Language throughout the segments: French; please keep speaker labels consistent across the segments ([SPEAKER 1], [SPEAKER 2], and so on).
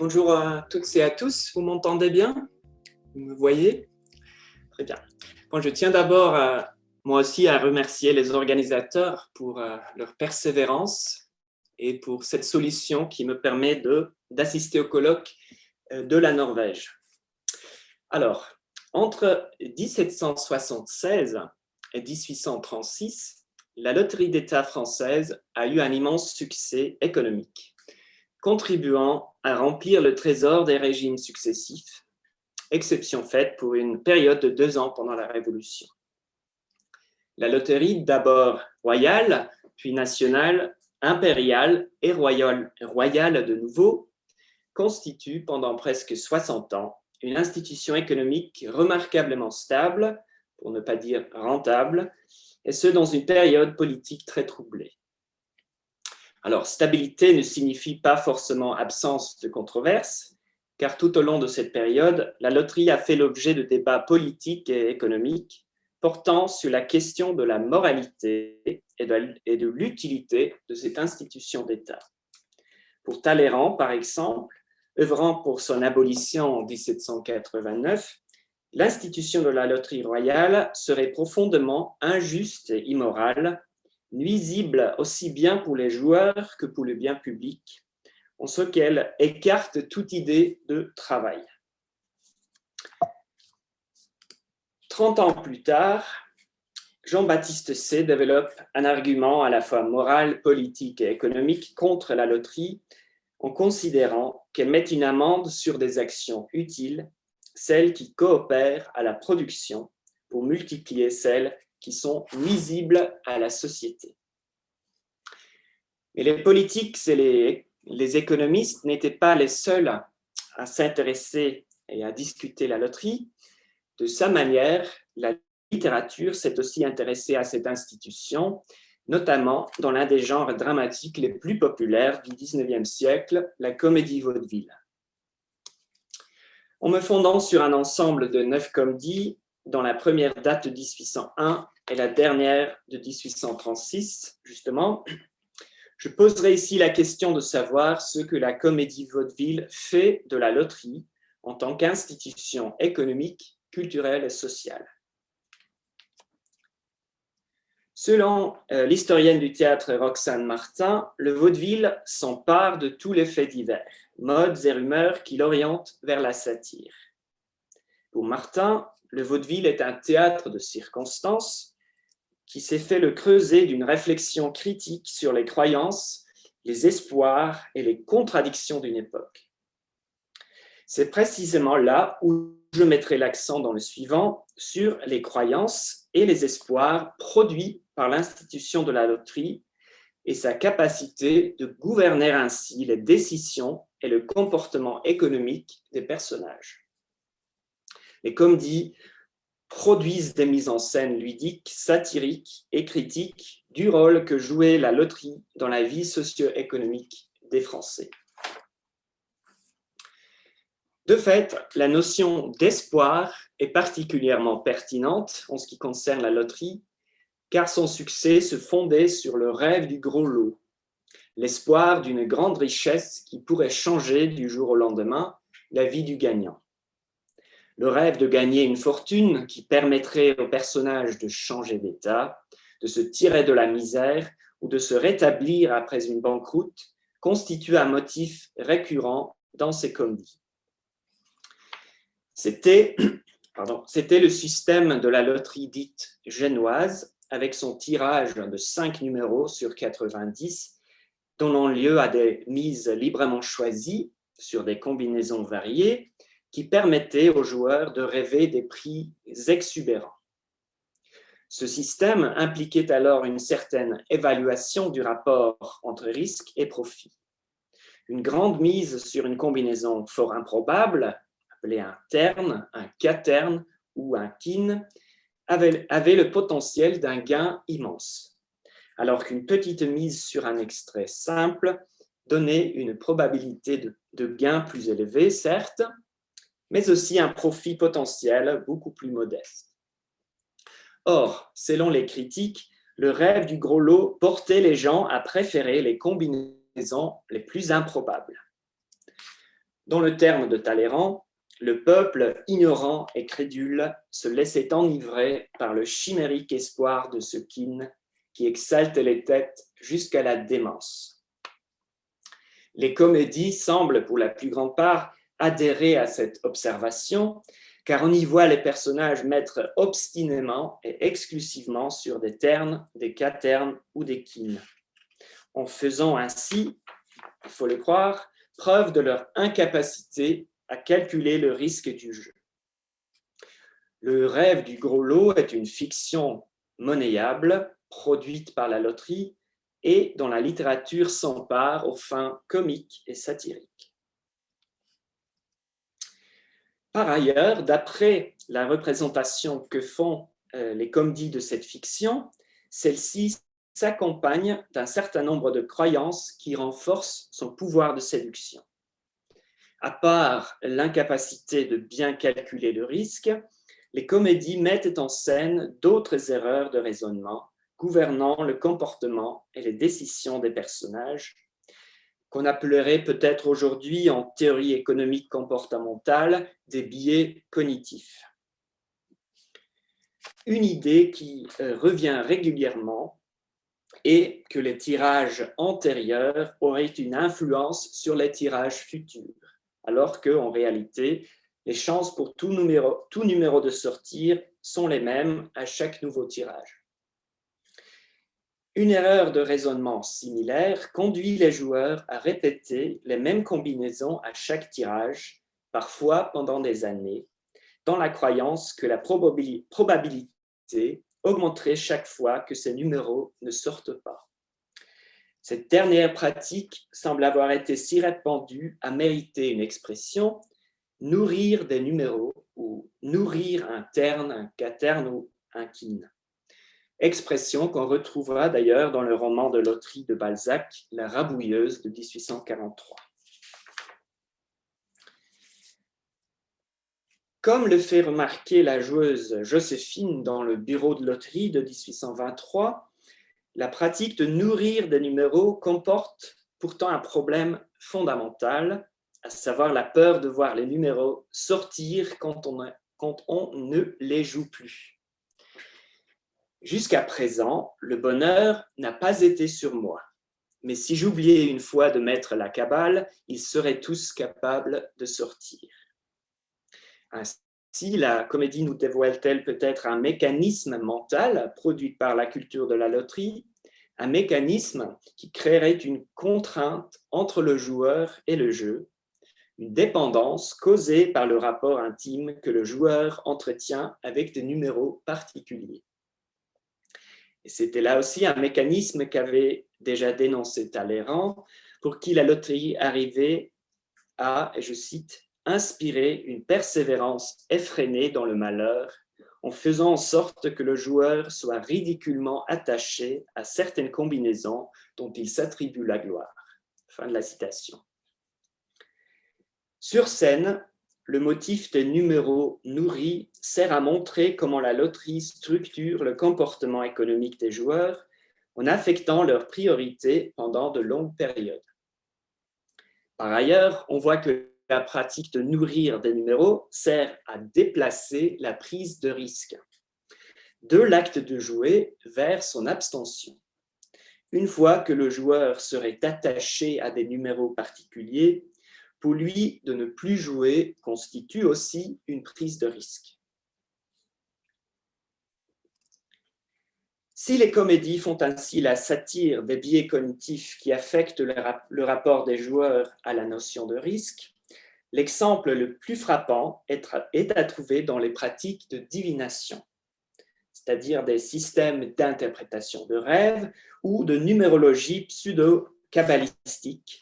[SPEAKER 1] Bonjour à toutes et à tous, vous m'entendez bien? Vous me voyez? Très bien. Bon, je tiens d'abord, moi aussi, à remercier les organisateurs pour leur persévérance et pour cette solution qui me permet d'assister au colloque de la Norvège. Alors, entre 1776 et 1836, la loterie d'État française a eu un immense succès économique, contribuant à remplir le trésor des régimes successifs, exception faite pour une période de 2 ans pendant la Révolution. La loterie, d'abord royale, puis nationale, impériale et royale de nouveau, constitue pendant presque 60 ans une institution économique remarquablement stable, pour ne pas dire rentable, et ce dans une période politique très troublée. Alors, stabilité ne signifie pas forcément absence de controverses, car tout au long de cette période, la loterie a fait l'objet de débats politiques et économiques portant sur la question de la moralité et de l'utilité de cette institution d'État. Pour Talleyrand, par exemple, œuvrant pour son abolition en 1789, l'institution de la loterie royale serait profondément injuste et immorale, nuisible aussi bien pour les joueurs que pour le bien public, en ce qu'elle écarte toute idée de travail. 30 ans plus tard, Jean-Baptiste Say développe un argument à la fois moral, politique et économique contre la loterie en considérant qu'elle met une amende sur des actions utiles, celles qui coopèrent à la production, pour multiplier celles qui sont nuisibles à la société. Mais les politiques et les économistes n'étaient pas les seuls à s'intéresser et à discuter la loterie. De sa manière, la littérature s'est aussi intéressée à cette institution, notamment dans l'un des genres dramatiques les plus populaires du XIXe siècle, la comédie vaudeville. En me fondant sur un ensemble de 9 comédies, dont la première date de 1801 et la dernière de 1836, justement, je poserai ici la question de savoir ce que la comédie vaudeville fait de la loterie en tant qu'institution économique, culturelle et sociale. Selon l'historienne du théâtre Roxane Martin, le vaudeville s'empare de tous les faits divers, modes et rumeurs qui l'orientent vers la satire. Pour Martin, le vaudeville est un théâtre de circonstances qui s'est fait le creuset d'une réflexion critique sur les croyances, les espoirs et les contradictions d'une époque. C'est précisément là où je mettrai l'accent dans le suivant, sur les croyances et les espoirs produits par l'institution de la loterie et sa capacité de gouverner ainsi les décisions et le comportement économique des personnages. Les comédies produisent des mises en scène ludiques, satiriques et critiques du rôle que jouait la loterie dans la vie socio-économique des Français. De fait, la notion d'espoir est particulièrement pertinente en ce qui concerne la loterie, car son succès se fondait sur le rêve du gros lot, l'espoir d'une grande richesse qui pourrait changer du jour au lendemain la vie du gagnant. Le rêve de gagner une fortune qui permettrait au personnage de changer d'état, de se tirer de la misère ou de se rétablir après une banqueroute constitue un motif récurrent dans ces comédies. C'était le système de la loterie dite génoise, avec son tirage de 5 numéros sur 90, donnant lieu à des mises librement choisies sur des combinaisons variées qui permettaient aux joueurs de rêver des prix exubérants. Ce système impliquait alors une certaine évaluation du rapport entre risque et profit. Une grande mise sur une combinaison fort improbable, appelée un terne, un quaterne ou un quine, avait le potentiel d'un gain immense, alors qu'une petite mise sur un extrait simple donnait une probabilité de gain plus élevée, certes, mais aussi un profit potentiel beaucoup plus modeste. Or, selon les critiques, le rêve du gros lot portait les gens à préférer les combinaisons les plus improbables. Dans le terme de Talleyrand, le peuple ignorant et crédule se laissait enivrer par le chimérique espoir de ce kin qui exalte les têtes jusqu'à la démence. Les comédies semblent pour la plus grande part adhérer à cette observation, car on y voit les personnages mettre obstinément et exclusivement sur des ternes, des quaternes ou des quines, en faisant ainsi, il faut le croire, preuve de leur incapacité à calculer le risque du jeu. Le rêve du gros lot est une fiction monnayable, produite par la loterie et dont la littérature s'empare aux fins comiques et satiriques. Par ailleurs, d'après la représentation que font les comédies de cette fiction, celle-ci s'accompagne d'un certain nombre de croyances qui renforcent son pouvoir de séduction. À part l'incapacité de bien calculer le risque, les comédies mettent en scène d'autres erreurs de raisonnement gouvernant le comportement et les décisions des personnages, qu'on appellerait peut-être aujourd'hui en théorie économique comportementale des biais cognitifs. Une idée qui revient régulièrement est que les tirages antérieurs auraient une influence sur les tirages futurs, alors qu'en réalité, les chances pour tout numéro de sortir sont les mêmes à chaque nouveau tirage. Une erreur de raisonnement similaire conduit les joueurs à répéter les mêmes combinaisons à chaque tirage, parfois pendant des années, dans la croyance que la probabilité augmenterait chaque fois que ces numéros ne sortent pas. Cette dernière pratique semble avoir été si répandue à mériter une expression « nourrir des numéros » ou « nourrir un terne, un quaterne ou un quine ». Expression qu'on retrouvera d'ailleurs dans le roman de loterie de Balzac, La Rabouilleuse de 1843. Comme le fait remarquer la joueuse Joséphine dans le bureau de loterie de 1823, la pratique de nourrir des numéros comporte pourtant un problème fondamental, à savoir la peur de voir les numéros sortir quand on ne les joue plus. Jusqu'à présent, le bonheur n'a pas été sur moi, mais si j'oubliais une fois de mettre la cabale, ils seraient tous capables de sortir. Ainsi, la comédie nous dévoile-t-elle peut-être un mécanisme mental produit par la culture de la loterie, un mécanisme qui créerait une contrainte entre le joueur et le jeu, une dépendance causée par le rapport intime que le joueur entretient avec des numéros particuliers. Et c'était là aussi un mécanisme qu'avait déjà dénoncé Talleyrand, pour qui la loterie arrivait à, et je cite, inspirer une persévérance effrénée dans le malheur, en faisant en sorte que le joueur soit ridiculement attaché à certaines combinaisons dont il s'attribue la gloire. Fin de la citation. Sur scène, le motif des numéros nourris sert à montrer comment la loterie structure le comportement économique des joueurs en affectant leurs priorités pendant de longues périodes. Par ailleurs, on voit que la pratique de nourrir des numéros sert à déplacer la prise de risque de l'acte de jouer vers son abstention. Une fois que le joueur serait attaché à des numéros particuliers, pour lui, de ne plus jouer constitue aussi une prise de risque. Si les comédies font ainsi la satire des biais cognitifs qui affectent le rapport des joueurs à la notion de risque, l'exemple le plus frappant est à trouver dans les pratiques de divination, c'est-à-dire des systèmes d'interprétation de rêves ou de numérologie pseudo-kabbalistique,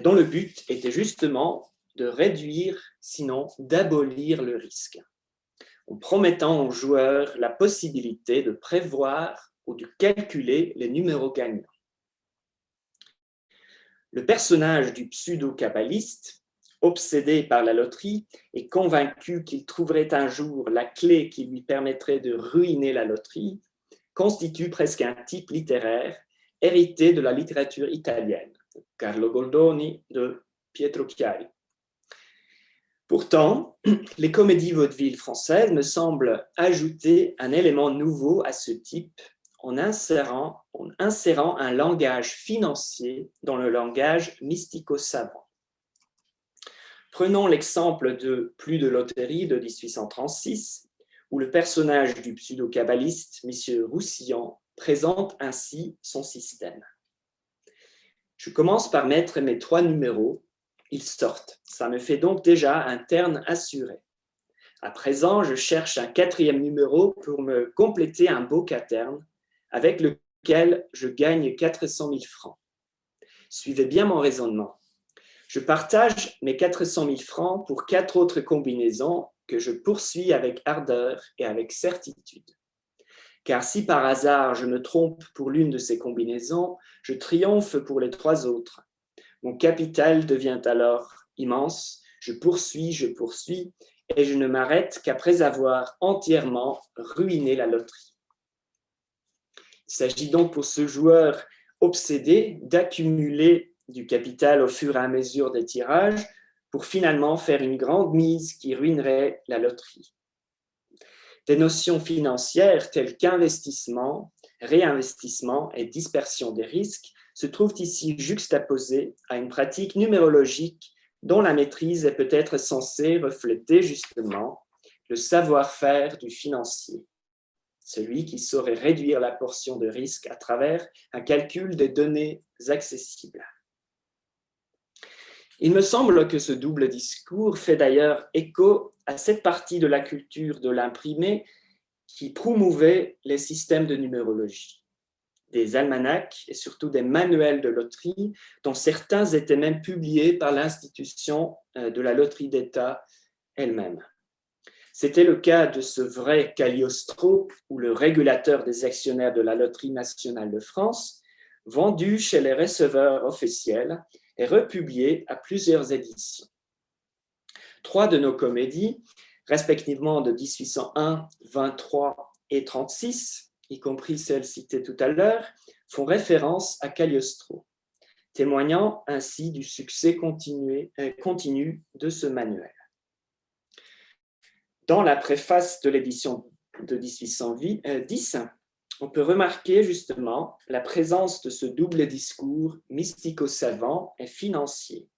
[SPEAKER 1] dont le but était justement de réduire, sinon d'abolir le risque, en promettant aux joueurs la possibilité de prévoir ou de calculer les numéros gagnants. Le personnage du pseudo-kabbaliste, obsédé par la loterie et convaincu qu'il trouverait un jour la clé qui lui permettrait de ruiner la loterie, constitue presque un type littéraire hérité de la littérature italienne, Carlo Goldoni, de Pietro Chiari, Pourtant, les comédies vaudeville françaises me semblent ajouter un élément nouveau à ce type en insérant un langage financier dans le langage mystico-savant. Prenons l'exemple de Plus de loterie de 1836, où le personnage du pseudo-kabbaliste, M. Roussillon, présente ainsi son système. Je commence par mettre mes 3 numéros, ils sortent. Ça me fait donc déjà un terne assuré. À présent, je cherche un 4e numéro pour me compléter un beau quaterne avec lequel je gagne 400 000 francs. Suivez bien mon raisonnement. Je partage mes 400 000 francs pour 4 autres combinaisons que je poursuis avec ardeur et avec certitude. Car si par hasard je me trompe pour l'une de ces combinaisons, je triomphe pour les 3 autres. Mon capital devient alors immense, je poursuis, et je ne m'arrête qu'après avoir entièrement ruiné la loterie. Il s'agit donc pour ce joueur obsédé d'accumuler du capital au fur et à mesure des tirages pour finalement faire une grande mise qui ruinerait la loterie. Des notions financières telles qu'investissement, réinvestissement et dispersion des risques se trouvent ici juxtaposées à une pratique numérologique dont la maîtrise est peut-être censée refléter justement le savoir-faire du financier, celui qui saurait réduire la portion de risque à travers un calcul des données accessibles. Il me semble que ce double discours fait d'ailleurs écho à cette partie de la culture de l'imprimé qui promouvait les systèmes de numérologie, des almanachs et surtout des manuels de loterie, dont certains étaient même publiés par l'institution de la loterie d'État elle-même. C'était le cas de ce vrai Cagliostro, ou le régulateur des actionnaires de la Loterie nationale de France, vendu chez les receveurs officiels et republié à plusieurs éditions. 3 de nos comédies, respectivement de 1801, 23 et 36, y compris celle citée tout à l'heure, font référence à Cagliostro, témoignant ainsi du succès continu de ce manuel. Dans la préface de l'édition de 1810, on peut remarquer justement la présence de ce double discours mystico-savant et financier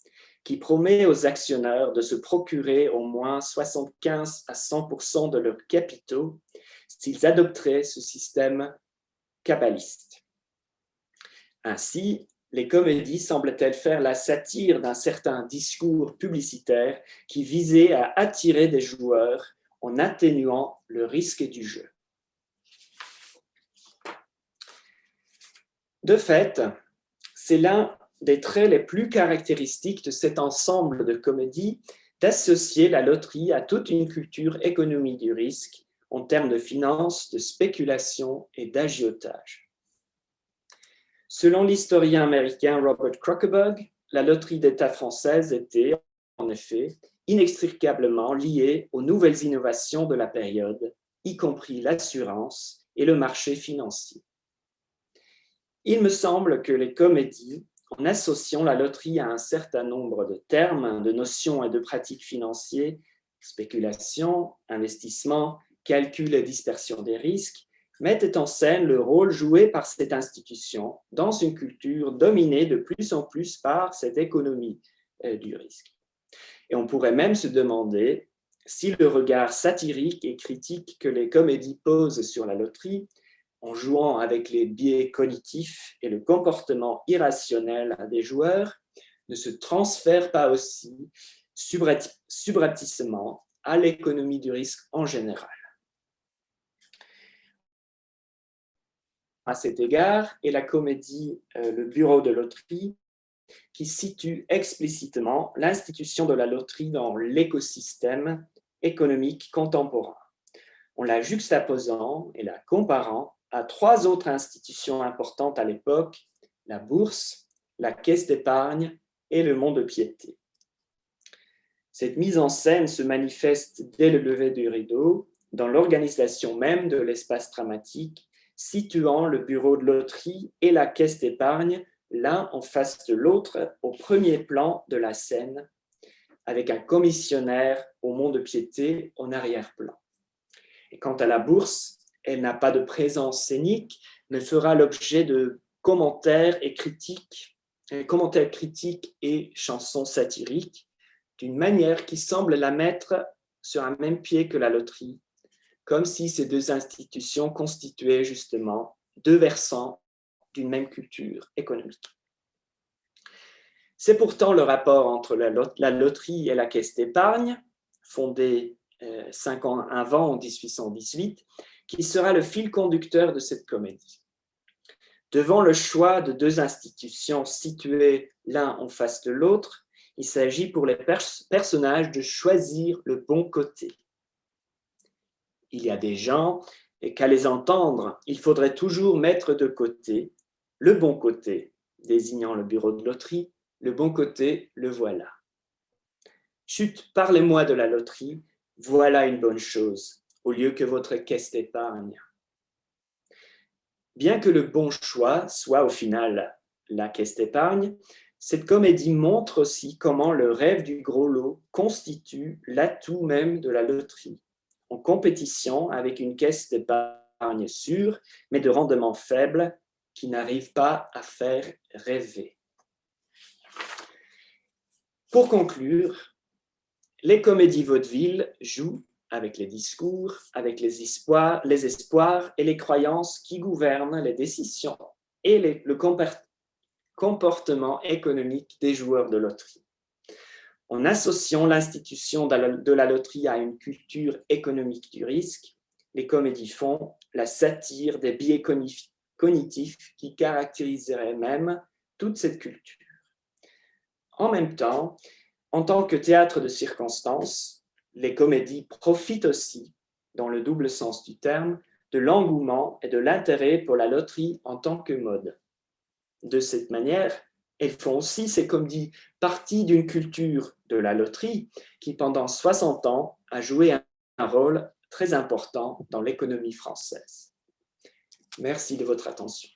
[SPEAKER 1] qui promet aux actionnaires de se procurer au moins 75 à 100% de leurs capitaux s'ils adopteraient ce système kabbaliste. Ainsi, les comédies semblent-elles faire la satire d'un certain discours publicitaire qui visait à attirer des joueurs en atténuant le risque du jeu. De fait, c'est l'un des traits les plus caractéristiques de cet ensemble de comédies d'associer la loterie à toute une culture économie du risque en termes de finances, de spéculation et d'agiotage. Selon l'historien américain Robert Kroekeberg, la loterie d'État française était, en effet, inextricablement liée aux nouvelles innovations de la période, y compris l'assurance et le marché financier. Il me semble que les comédies, en associant la loterie à un certain nombre de termes, de notions et de pratiques financières, spéculation, investissement, calcul et dispersion des risques, mettent en scène le rôle joué par cette institution dans une culture dominée de plus en plus par cette économie du risque. Et on pourrait même se demander si le regard satirique et critique que les comédies posent sur la loterie, en jouant avec les biais cognitifs et le comportement irrationnel des joueurs, ne se transfère pas aussi subrepticement à l'économie du risque en général. À cet égard est la comédie Le Bureau de loterie, qui situe explicitement l'institution de la loterie dans l'écosystème économique contemporain, en la juxtaposant et la comparant à 3 autres institutions importantes à l'époque, la bourse, la caisse d'épargne et le mont-de-piété. Cette mise en scène se manifeste dès le lever du rideau, dans l'organisation même de l'espace dramatique, situant le bureau de loterie et la caisse d'épargne l'un en face de l'autre au premier plan de la scène, avec un commissionnaire au mont-de-piété en arrière-plan. Et quant à la bourse, elle n'a pas de présence scénique, mais fera l'objet de commentaires critiques et chansons satiriques, d'une manière qui semble la mettre sur un même pied que la loterie, comme si ces deux institutions constituaient justement deux versants d'une même culture économique. C'est pourtant le rapport entre la loterie et la caisse d'épargne, fondée 5 ans avant, en 1818, qui sera le fil conducteur de cette comédie. Devant le choix de deux institutions situées l'un en face de l'autre, il s'agit pour les personnages de choisir le bon côté. Il y a des gens, et qu'à les entendre, il faudrait toujours mettre de côté le bon côté, désignant le bureau de loterie, le bon côté, le voilà. Chut, parlez-moi de la loterie, voilà une bonne chose, au lieu que votre caisse d'épargne. Bien que le bon choix soit au final la caisse d'épargne, cette comédie montre aussi comment le rêve du gros lot constitue l'atout même de la loterie, en compétition avec une caisse d'épargne sûre, mais de rendement faible, qui n'arrive pas à faire rêver. Pour conclure, les comédies vaudeville jouent avec les discours, avec les espoirs et les croyances qui gouvernent les décisions et le comportement économique des joueurs de loterie. En associant l'institution de la loterie à une culture économique du risque, les comédies font la satire des biais cognitifs qui caractériseraient même toute cette culture. En même temps, en tant que théâtre de circonstances, les comédies profitent aussi, dans le double sens du terme, de l'engouement et de l'intérêt pour la loterie en tant que mode. De cette manière, elles font aussi, ces comédies, partie d'une culture de la loterie qui, pendant 60 ans, a joué un rôle très important dans l'économie française. Merci de votre attention.